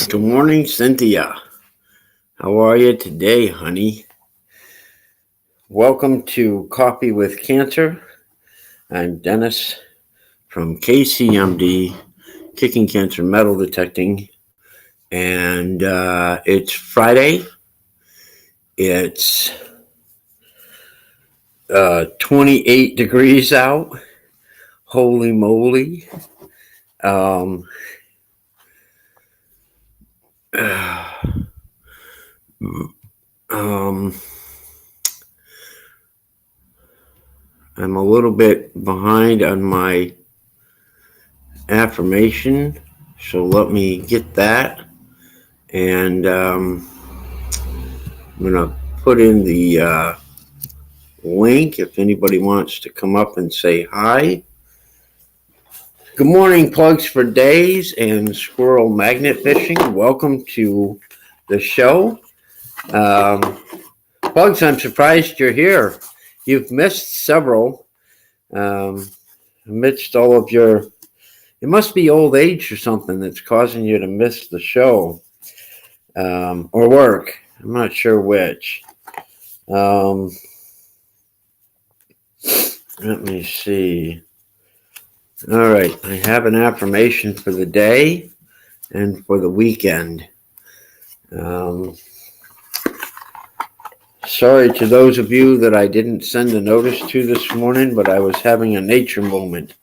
Good morning, Cynthia. How are you today, honey? Welcome to Coffee with Cancer. I'm Dennis from KCMD, Kicking Cancer Metal Detecting. And it's Friday. It's 28 degrees out. Holy moly. Um, um, I'm a little bit behind on my affirmation, so let me get that. And I'm going to put in the link if anybody wants to come up and say hi. Good morning, Plugs for Days and Squirrel Magnet Fishing. Welcome to the show. Plugs, I'm surprised you're here. You've missed several. Amidst all of your, it must be old age or something that's causing you to miss the show, or work. I'm not sure which. Let me see. All right, I have an affirmation for the day and for the weekend. Sorry to those of you that I didn't send a notice to this morning, but I was having a nature moment.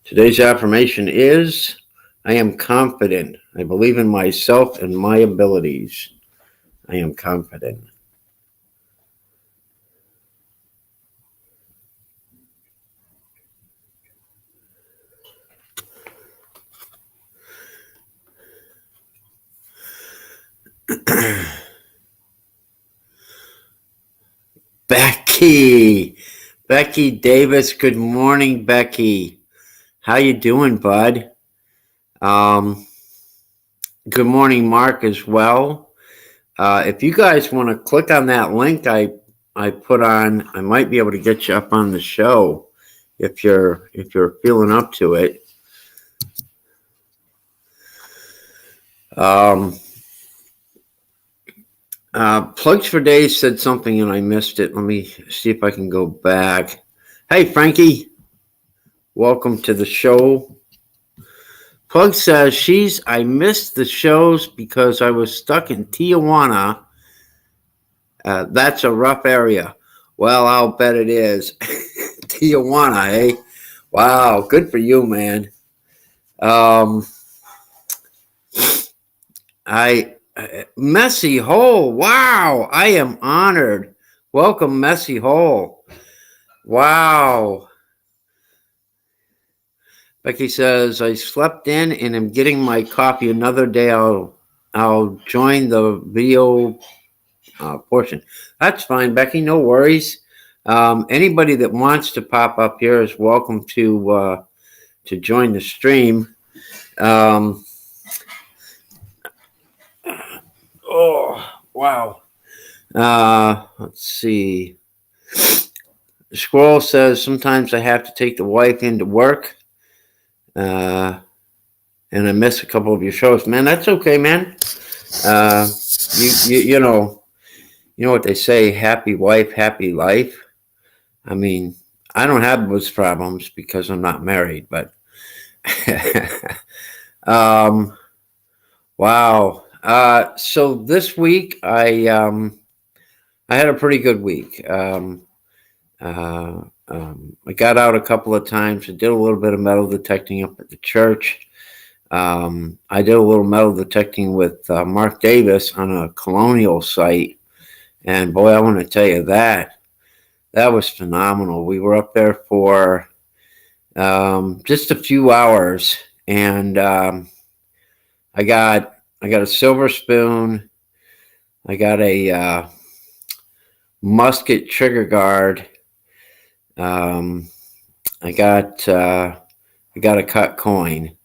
Today's affirmation is, I am confident. I believe in myself and my abilities. I am confident. Becky Davis. Good morning, Becky. How you doing, bud? Good morning, Mark, as well. If you guys want to click on that link I put on, I might be able to get you up on the show if you're feeling up to it. Plugs for Days said something and I missed it. Let me see if I can go back. Hey, Frankie. Welcome to the show. Plug says I missed the shows because I was stuck in Tijuana. That's a rough area. Well, I'll bet it is. Tijuana, eh? Wow, good for you, man. Messy Hole. Wow, I am honored. Welcome, Messy Hole. Wow. Becky says, I slept in and am getting my coffee another day. I'll join the video portion. That's fine, Becky. No worries. Anybody that wants to pop up here is welcome to join the stream. Oh, wow. Let's see. The Squirrel says, sometimes I have to take the wife into work. And I miss a couple of your shows. Man, that's okay, man. You know what they say, happy wife, happy life. I mean, I don't have those problems because I'm not married, but wow. So this week I had a pretty good week. I got out a couple of times. I did a little bit of metal detecting up at the church. I did a little metal detecting with Mark Davis on a colonial site. And boy, I want to tell you that was phenomenal. We were up there for just a few hours, and I got a silver spoon. I got a musket trigger guard. I got a cut coin.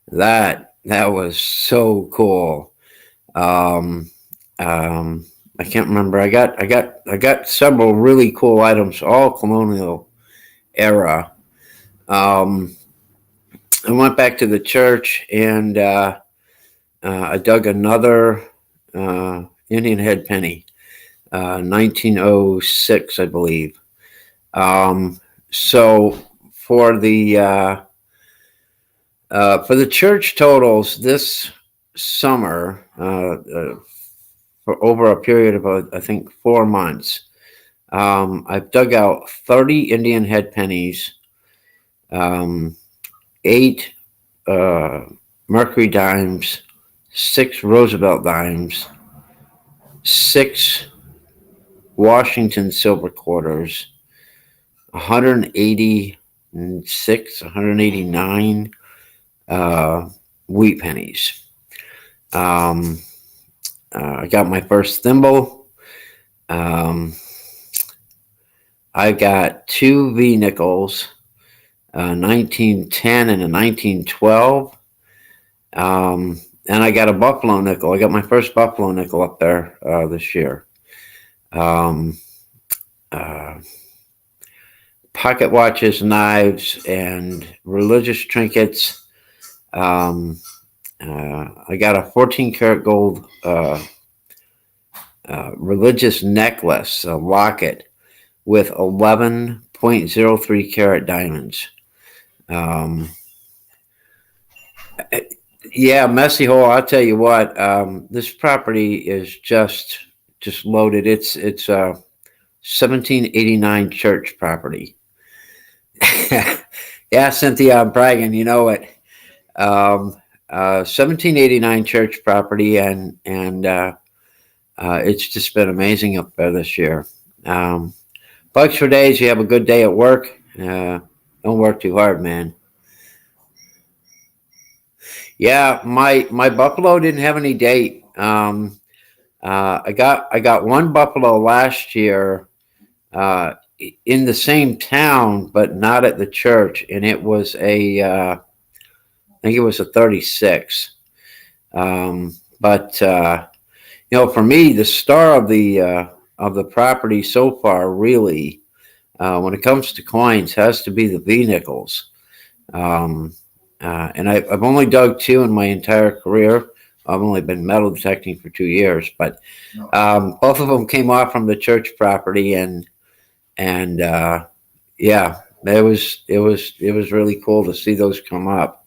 That was so cool. I can't remember. I got several really cool items, all colonial era. I went back to the church and I dug another Indian head penny, 1906, I believe. So for the church totals this summer, for over a period of I think 4 months, I've dug out 30 Indian head pennies, um, 8 Mercury dimes, 6 Roosevelt dimes, 6 Washington silver quarters, 186, 189 wheat pennies. I got my first thimble. I got 2 V nickels, 1910 and a 1912. And I got a buffalo nickel. I got my first buffalo nickel up there this year. Pocket watches, knives, and religious trinkets. I got a 14 karat gold religious necklace, a locket, with 11.03 karat diamonds. Yeah, messy hole. I'll tell you what. This property is just loaded. It's 1789 church property. Yeah, Cynthia, I'm bragging. You know it. 1789 church property, and it's just been amazing up there this year. Bucks for days. You have a good day at work. Don't work too hard, man. Yeah, my buffalo didn't have any date. I got one buffalo last year in the same town, but not at the church, and it was I think it was a 36. But for me, the star of the property so far, really, when it comes to coins, has to be the V nickels. And I've only dug 2 in my entire career. I've only been metal detecting for 2 years, but both of them came off from the church property, and yeah, it was really cool to see those come up.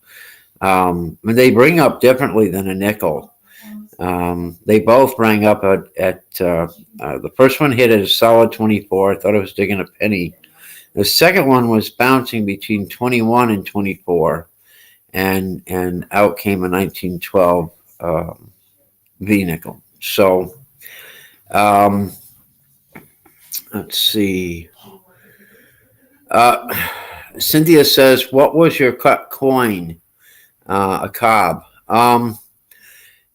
And they bring up differently than a nickel. They both rang up at the first one hit at a solid 24. I thought I was digging a penny. The second one was bouncing between 21 and 24, and out came a 1912 V nickel. So let's see. Cynthia says, "What was your cut coin?" A cob.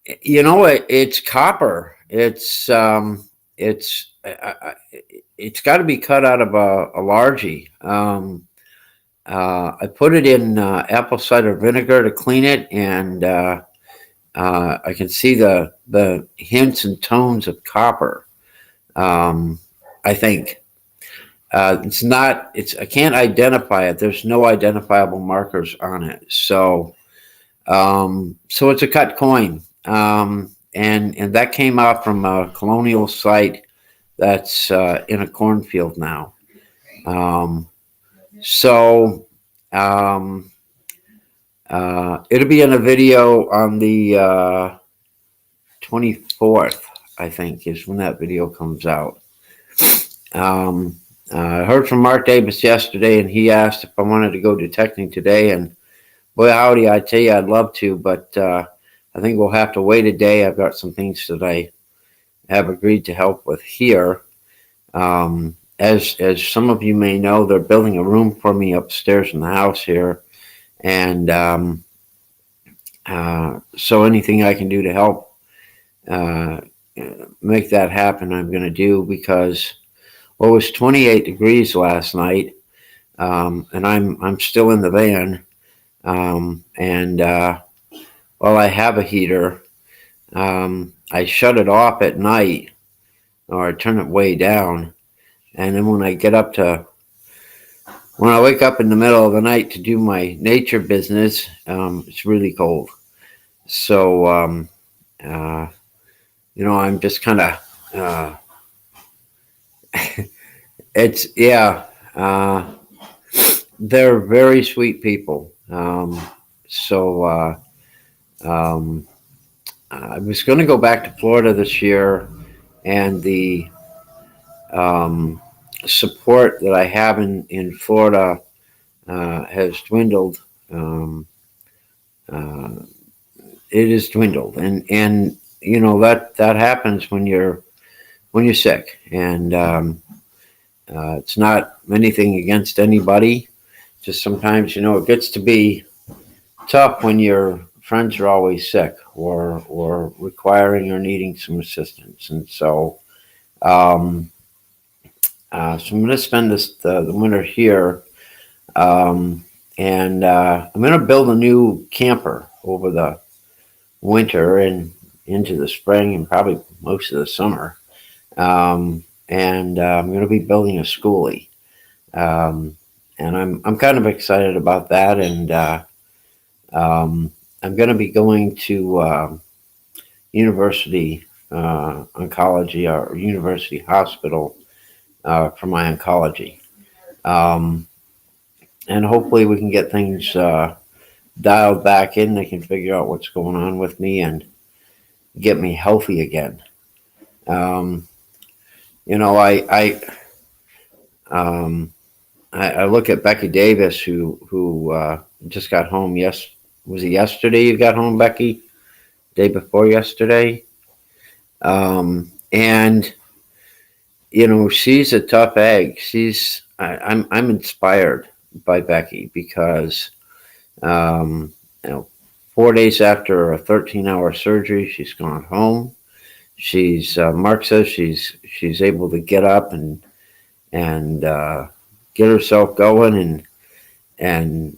It's copper. It's got to be cut out of a largie. I put it in apple cider vinegar to clean it, and I can see the hints and tones of copper. I think it's not. I can't identify it. There's no identifiable markers on it. So it's a cut coin, and that came out from a colonial site that's in a cornfield now. So it'll be in a video on the 24th, I think, is when that video comes out. I heard from Mark Davis yesterday, and he asked if I wanted to go detecting today. And boy, howdy, I tell you, I'd love to, but I think we'll have to wait a day. I've got some things that I have agreed to help with here. As some of you may know, they're building a room for me upstairs in the house here, and so anything I can do to help make that happen, I'm going to do, because it was 28 degrees last night, and I'm still in the van, and while I have a heater, I shut it off at night, or I turn it way down. And then when I get up to when I wake up in the middle of the night to do my nature business, it's really cold. So, uh, I'm just kind of, uh, it's, yeah, uh, they're very sweet people. So, um, I was going to go back to Florida this year, and the um, support that I have in Florida has dwindled. Um, uh, it has dwindled, and that happens when you're sick, and it's not anything against anybody. Just sometimes it gets to be tough when your friends are always sick or requiring or needing some assistance, and um, so I'm going to spend the winter here, um, and I'm going to build a new camper over the winter and into the spring and probably most of the summer. And I'm going to be building a schoolie, um, and I'm kind of excited about that. And um, I'm going to be going to university oncology or university hospital for my oncology, um, and hopefully we can get things dialed back in. They can figure out what's going on with me and get me healthy again. Um, you know, um, I look at Becky Davis, who just got home. Yes, was it yesterday? You got home, Becky? Day before yesterday, and she's a tough egg. I'm inspired by Becky because um, you know 4 days after a 13-hour surgery, she's gone home. She's Mark says she's able to get up and get herself going, and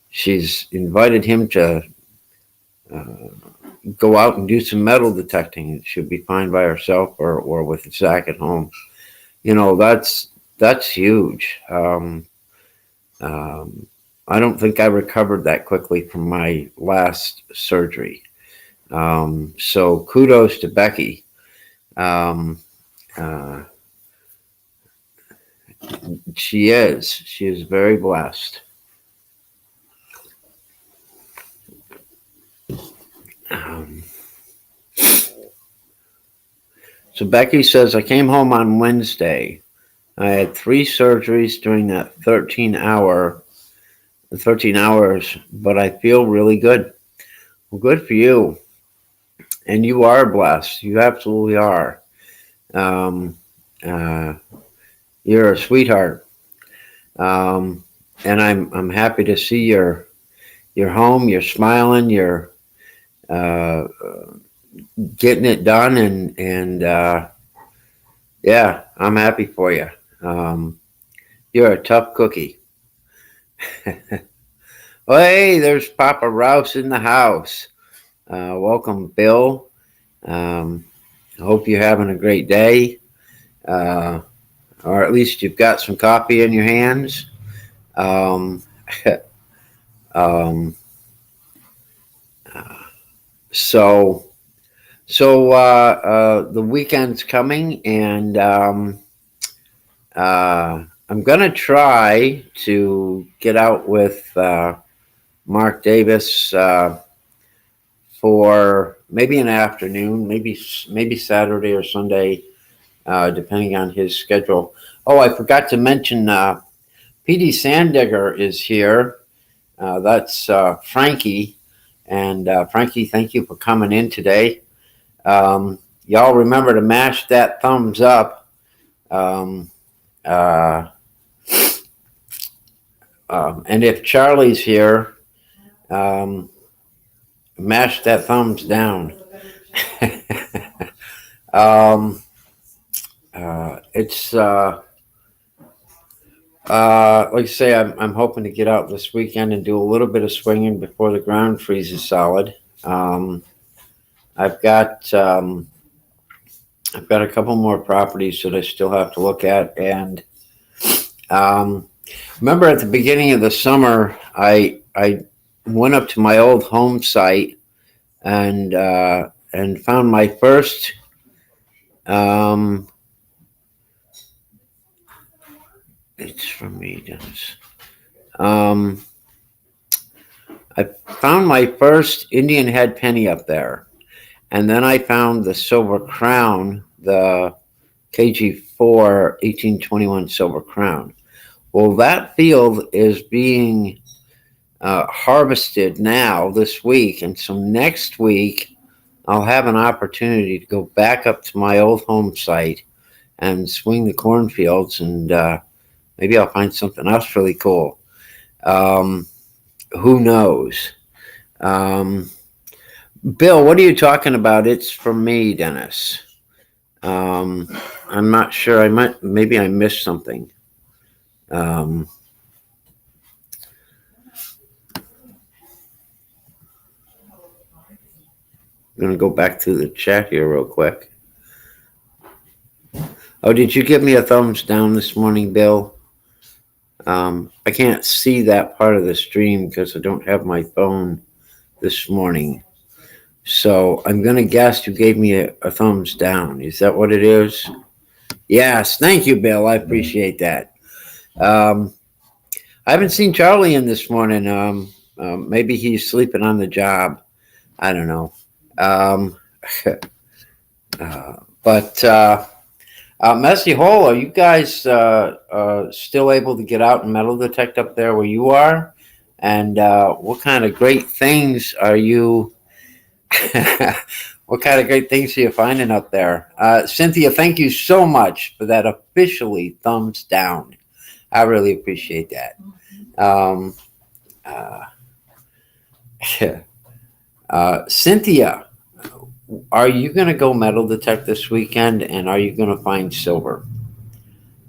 she's invited him to uh, go out and do some metal detecting. She'll be fine by herself or with Zach at home. That's huge. Um, I don't think I recovered that quickly from my last surgery. So kudos to Becky. Um, uh, she is very blessed. Um, so Becky says, I came home on Wednesday. I had 3 surgeries during that 13 hours, but I feel really good. Well, good for you. And you are blessed. You absolutely are. Um, uh, you're a sweetheart. Um, and I'm happy to see you're home. You're smiling. You're uh, getting it done, and yeah, I'm happy for you. Um, you're a tough cookie. Oh, hey, there's Papa Rouse in the house. Welcome, Bill. Um, I hope you're having a great day, uh, or at least you've got some coffee in your hands. Um, um, so, the weekend's coming, and I'm gonna try to get out with Mark Davis for maybe an afternoon, maybe Saturday or Sunday, depending on his schedule. Oh, I forgot to mention PD Sandigger is here. That's Frankie. And Frankie, thank you for coming in today. Y'all remember to mash that thumbs up. Um, uh, and if Charlie's here, um, mash that thumbs down. um, it's like I say, I'm hoping to get out this weekend and do a little bit of swinging before the ground freezes solid. Um, I've got um, I've got a couple more properties that I still have to look at, and Remember at the beginning of the summer, I went up to my old home site and found my first. Um, it's from me, Dennis. Um, I found my first Indian head penny up there, and then I found the Silver Crown, the KG4 1821 Silver Crown. Well, that field is being harvested now this week, and so next week I'll have an opportunity to go back up to my old home site and swing the cornfields, and maybe I'll find something else really cool. Um, who knows? Um, Bill, what are you talking about? It's from me, Dennis. Um, I'm not sure. Maybe I missed something. Um, I'm going to go back to the chat here real quick. Oh, did you give me a thumbs down this morning, Bill? I can't see that part of the stream because I don't have my phone this morning. So I'm going to guess you gave me a thumbs down. Is that what it is? Yes. Thank you, Bill. I appreciate that. I haven't seen Charlie in this morning. Maybe he's sleeping on the job. I don't know. Um, but Messy Hole, are you guys still able to get out and metal detect up there where you are? And what kind of great things are you? What kind of great things are you finding up there? Cynthia, thank you so much for that officially thumbs down. I really appreciate that. Uh, Cynthia, are you going to go metal detect this weekend, and are you going to find silver?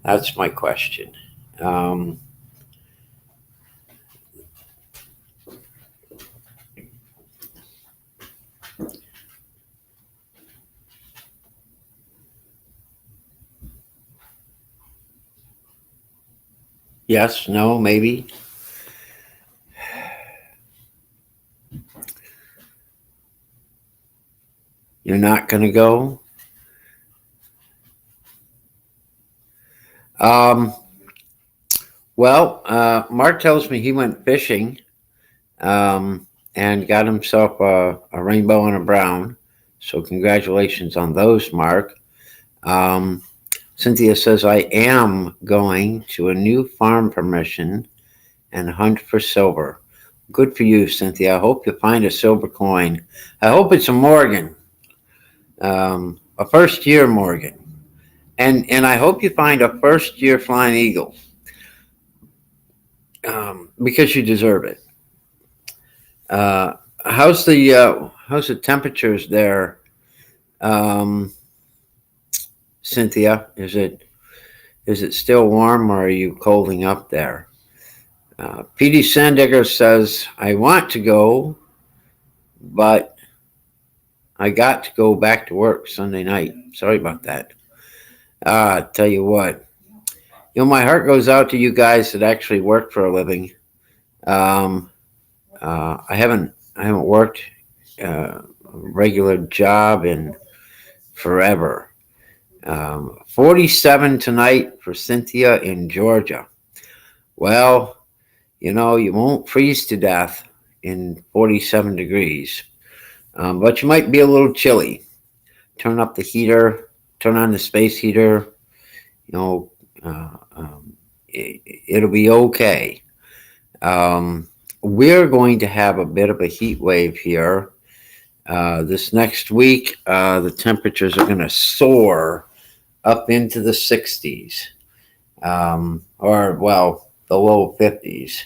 That's my question. Yes, no, maybe. You're not going to go? Um, well, Mark tells me he went fishing um, and got himself a rainbow and a brown. So congratulations on those, Mark. Um, Cynthia says, I am going to a new farm permission and hunt for silver. Good for you, Cynthia. I hope you find a silver coin. I hope it's a Morgan, a first year Morgan. And I hope you find a first year Flying Eagle because you deserve it. How's the temperatures there, Cynthia? Is it still warm, or are you colding up there? PD Sandigger says, I want to go, but I got to go back to work Sunday night. Sorry about that. Tell you what, my heart goes out to you guys that actually work for a living. I haven't worked a regular job in forever. 47 tonight for Cynthia in Georgia. Well, you won't freeze to death in 47 degrees, but you might be a little chilly. Turn up the heater, turn on the space heater. It'll be okay. We're going to have a bit of a heat wave here. This next week, the temperatures are going to soar up into the 60s, or the low 50s.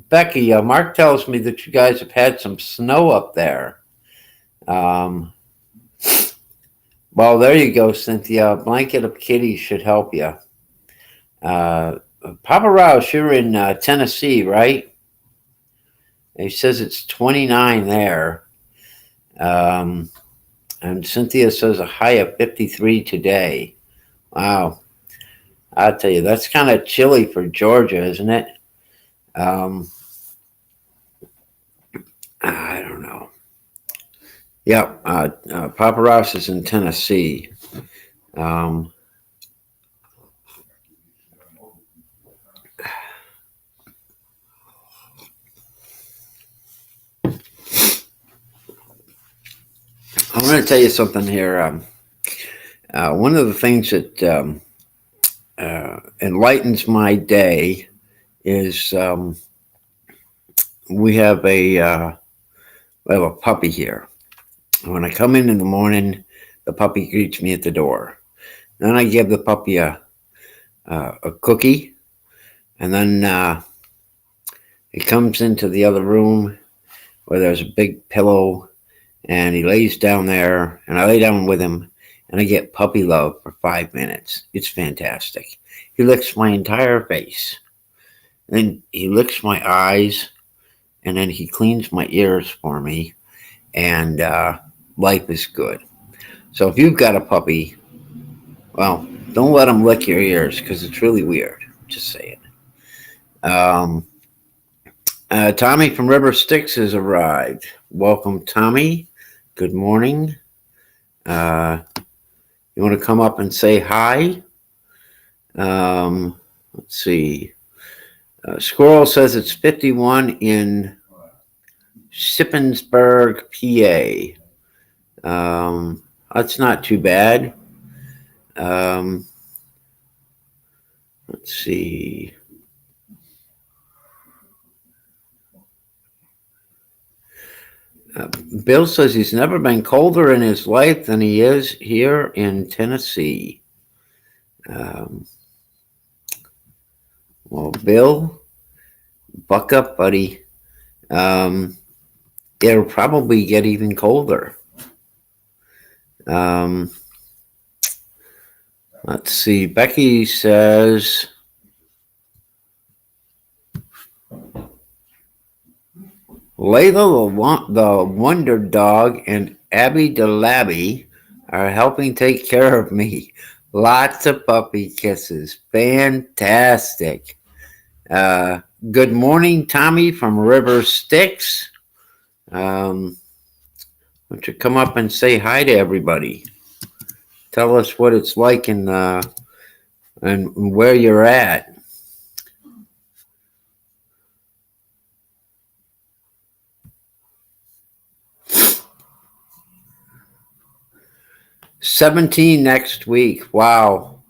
Becky, Mark tells me that you guys have had some snow up there. Well, there you go, Cynthia. A blanket of kitties should help you. Papa Rouse, you're in Tennessee, right? He says it's 29 there. And Cynthia says a high of 53 today. Wow. I'll tell you, that's kind of chilly for Georgia, isn't it? Um, I don't know. Yep. Papa Ross is in Tennessee. Um, I'm going to tell you something here. One of the things that enlightens my day is we have a puppy here. When I come in the morning, the puppy greets me at the door. Then I give the puppy a cookie, and then he comes into the other room where there's a big pillow, and he lays down there, and I lay down with him, and I get puppy love for 5 minutes. It's fantastic. He licks my entire face, then he licks my eyes, and then he cleans my ears for me, and life is good. So if you've got a puppy, well, don't let him lick your ears because it's really weird. Just saying. Um, Tommy from River Styx has arrived. Welcome, Tommy. Good morning. You want to come up and say hi? Let's see. Squirrel says it's 51 in Shippensburg, PA. That's not too bad. Let's see. Bill says he's never been colder in his life than he is here in Tennessee. Well, Bill, buck up, buddy. It'll probably get even colder. Let's see. Becky says, Layla the Wonder Dog and Abby the Labby are helping take care of me. Lots of puppy kisses. Fantastic. Good morning, Tommy from River Styx. Why don't you come up and say hi to everybody? Tell us what it's like and where you're at. $17 next week. Wow.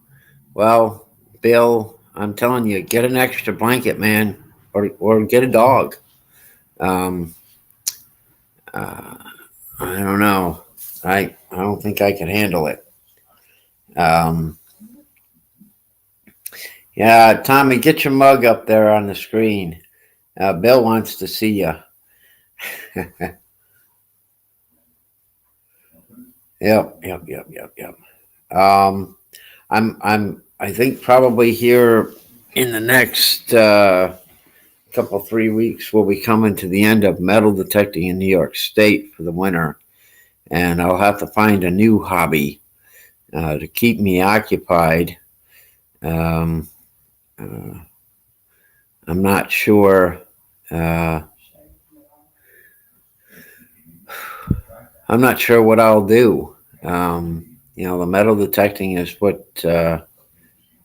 Well, Bill, I'm telling you, get an extra blanket, man, or get a dog. I don't know. I don't think I can handle it. Yeah, Tommy, get your mug up there on the screen. Bill wants to see you. Yep. I think probably here in the next couple 3 weeks we'll be coming to the end of metal detecting in New York State for the winter, and I'll have to find a new hobby to keep me occupied. I'm not sure. I'm not sure what I'll do. The metal detecting is what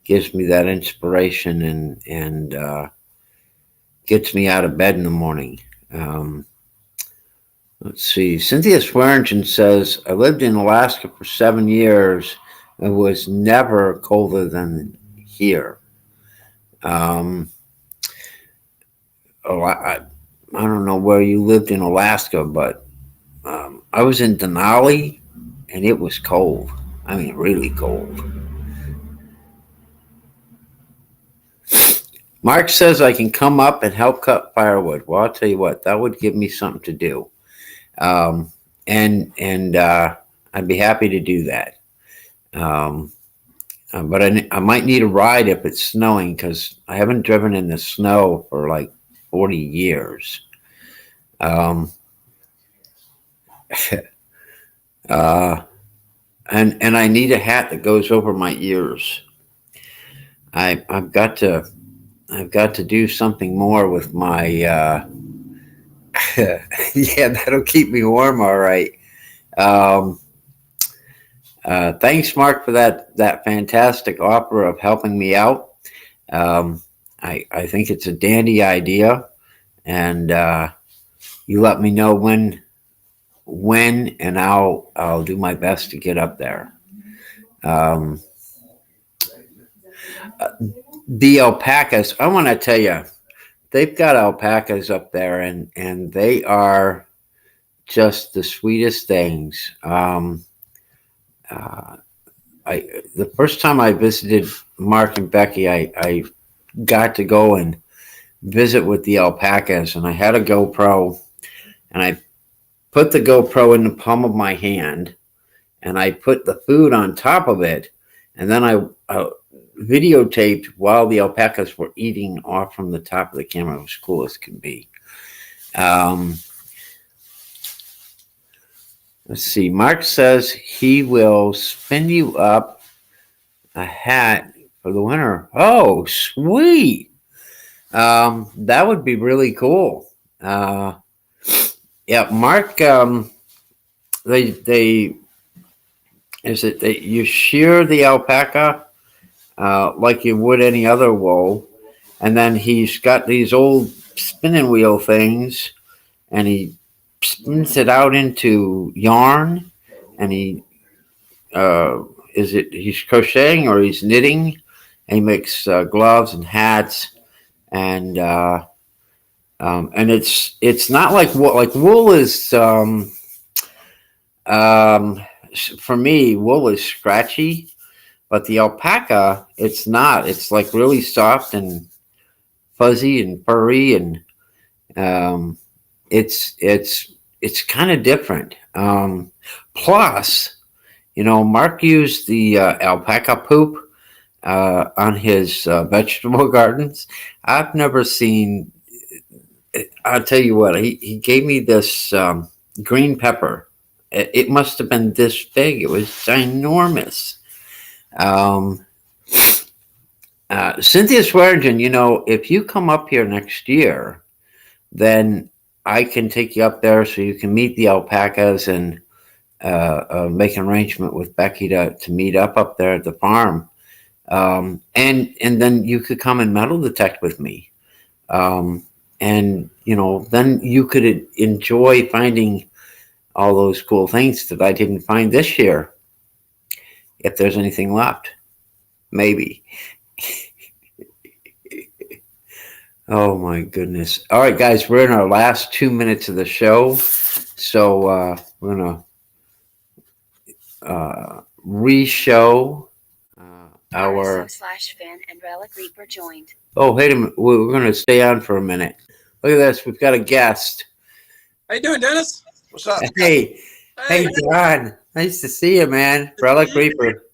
gives me that inspiration and gets me out of bed in the morning. Let's see. Cynthia Swearingen says, I lived in Alaska for 7 years and was never colder than here. I don't know where you lived in Alaska, but I was in Denali and it was cold. I mean, really cold. Mark says I can come up and help cut firewood. Well, I'll tell you what, that would give me something to do. And I'd be happy to do that. But I might need a ride if it's snowing because I haven't driven in the snow for like 40 years. And I need a hat that goes over my ears. I've got to do something more with my. Yeah, that'll keep me warm. All right. Um, Thanks, Mark, for that fantastic offer of helping me out. Um, I think it's a dandy idea, and you let me know when, and I'll do my best to get up there. Um, the alpacas, I want to tell you, they've got alpacas up there, and they are just the sweetest things. Uh, the first time I visited Mark and Becky, I got to go and visit with the alpacas, and I had a GoPro, and I put the GoPro in the palm of my hand, and I put the food on top of it, and then I videotaped while the alpacas were eating off from the top of the camera. It was cool as can be. Um, let's see. Mark says he will spin you up a hat for the winner. Oh, sweet. That would be really cool. Yeah, Mark. They is it that you shear the alpaca like you would any other wool, and then he's got these old spinning wheel things, and he spins it out into yarn, and he's crocheting or he's knitting, and he makes gloves and hats, and it's not like wool. Like wool is um, for me, wool is scratchy, but the alpaca, it's not. It's like really soft and fuzzy and furry, and um, it's kind of different. Plus, Mark used the alpaca poop on his vegetable gardens. I've never seen. I'll tell you what. He gave me this green pepper. It must have been this big. It was ginormous. Um, Cynthia Swearingen, if you come up here next year, then I can take you up there so you can meet the alpacas and make an arrangement with Becky to meet up there at the farm. And then you could come and metal detect with me. And then you could enjoy finding all those cool things that I didn't find this year. If there's anything left, maybe. Oh my goodness. All right, guys, we're in our last 2 minutes of the show. So we're going to re-show our... /fan and Relic Reaper joined. Oh, wait a minute. We're going to stay on for a minute. Look at this. We've got a guest. How you doing, Dennis? What's up? Hey, John. Nice to see you, man. Relic Reaper.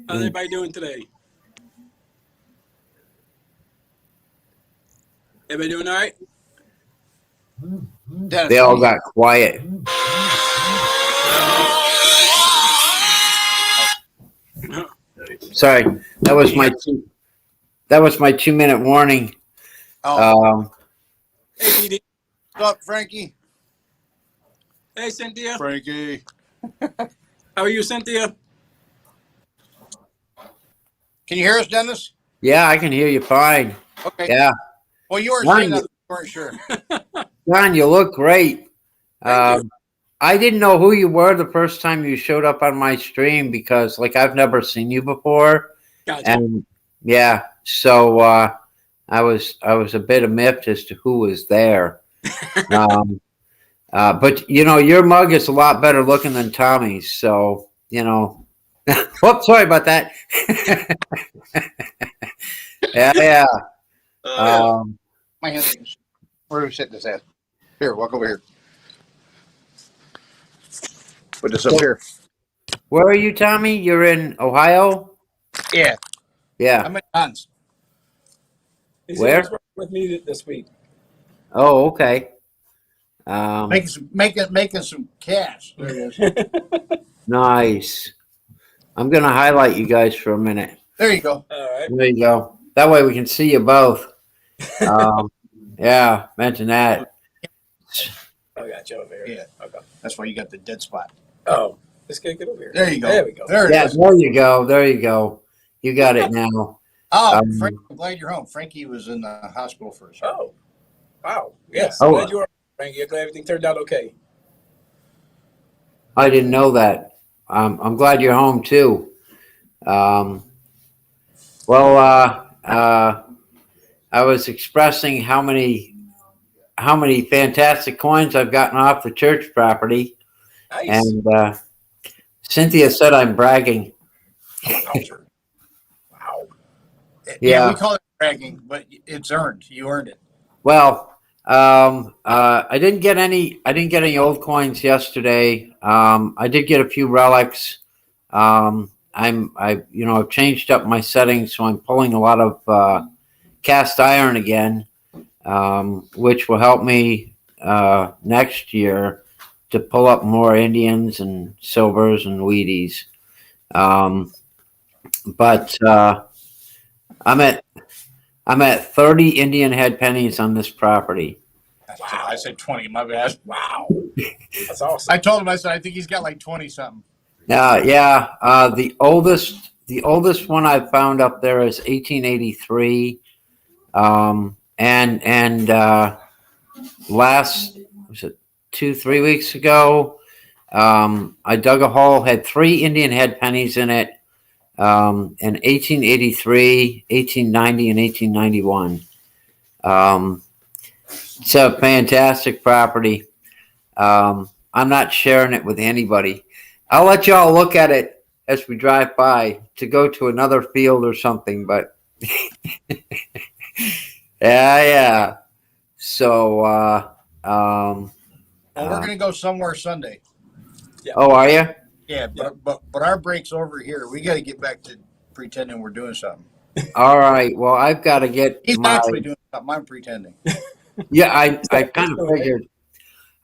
How's everybody doing today? Everybody doing all right? Dennis, They all got quiet. Sorry, that was my 2 minute warning. Oh. Hey, PD. What's up, Frankie? Hey, Cynthia. Frankie. How are you, Cynthia? Can you hear us, Dennis? Yeah, I can hear you fine. Okay. Yeah, Well, you were John, saying that you weren't sure. John, you look great. Thank you. I didn't know who you were the first time you showed up on my stream because, I've never seen you before. Gotcha. And yeah, so I was a bit miffed as to who was there. But your mug is a lot better looking than Tommy's. So whoops, sorry about that. yeah. My hands. Where do we sit this at? Here, walk over here. Put this up here. Where are you, Tommy? You're in Ohio? Yeah. Yeah. I'm at John's. He's Where? working with me this week. Oh, okay. Making some cash. There it is. Nice. I'm going to highlight you guys for a minute. There you go. All right. There you go. That way we can see you both. Yeah, mention that. I got you over here. Yeah. Okay. That's why you got the dead spot. Oh, let's get over here. There you go. There we go. There it Yeah, is. there you go. There you go. You got it now. Oh, Frank, I'm glad you're home. Frankie was in the hospital for a second. Oh, wow. Yes. Oh. Glad you are, Frankie. I'm glad everything turned out okay. I didn't know that. I'm glad you're home too. I was expressing how many fantastic coins I've gotten off the church property, Nice. and Cynthia said I'm bragging. Wow. Yeah. We call it bragging, but it's earned. You earned it. Well, I didn't get any old coins yesterday. I did get a few relics. I've changed up my settings, so I'm pulling a lot of cast iron again, which will help me next year to pull up more Indians and silvers and Wheaties. But I'm at 30 Indian head pennies on this property. Wow. I said 20. My bad. Wow. That's awesome. I told him. I said I think he's got like 20 something. The oldest one I found up there is 1883. Last, was it 2-3 weeks ago, I dug a hole, had 3 Indian head pennies in it, in 1883, 1890, and 1891. It's a fantastic property. I'm not sharing it with anybody. I'll let y'all look at it as we drive by to go to another field or something, but yeah. So, Well, we're gonna go somewhere Sunday. Oh, are you? Yeah, but our break's over here. We got to get back to pretending we're doing something. All right. Well, I've got to get He's actually doing something. I'm pretending. Yeah, I kind of figured.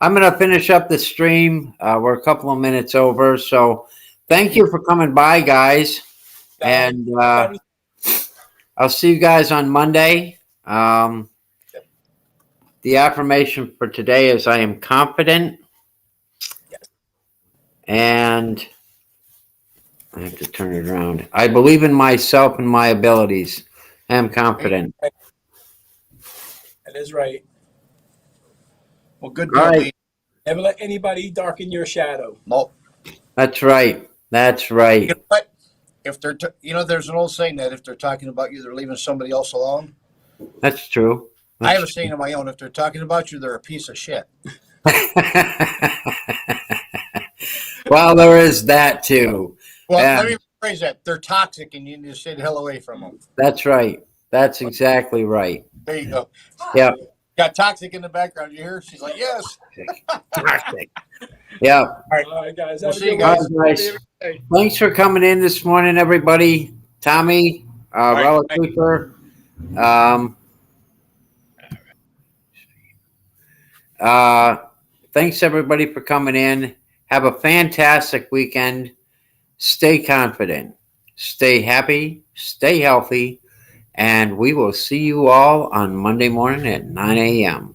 I'm going to finish up the stream. We're a couple of minutes over, so thank you for coming by, guys. And I'll see you guys on Monday. The affirmation for today is I am confident. And I have to turn it around. I believe in myself and my abilities. I am confident. That is right. Well, good. All right. Never let anybody darken your shadow. Nope. That's right. That's right. You know what? If they're, there's an old saying that if they're talking about you, they're leaving somebody else alone. That's true. I have a saying of my own. If they're talking about you, they're a piece of shit. Well, there is that too. Well, Yeah. let me rephrase that. They're toxic, and you need to stay the hell away from them. That's right. That's exactly right. There you go. Yep. Got toxic in the background. You hear? She's like, yes. Yep. All right, guys. We'll Have a see you good guys. one. Guys, thanks for coming in this morning, everybody. Tommy, Relic Cooper. Thanks everybody for coming in. Have a fantastic weekend. Stay confident, stay happy, stay healthy, and we will see you all on Monday morning at 9 a.m.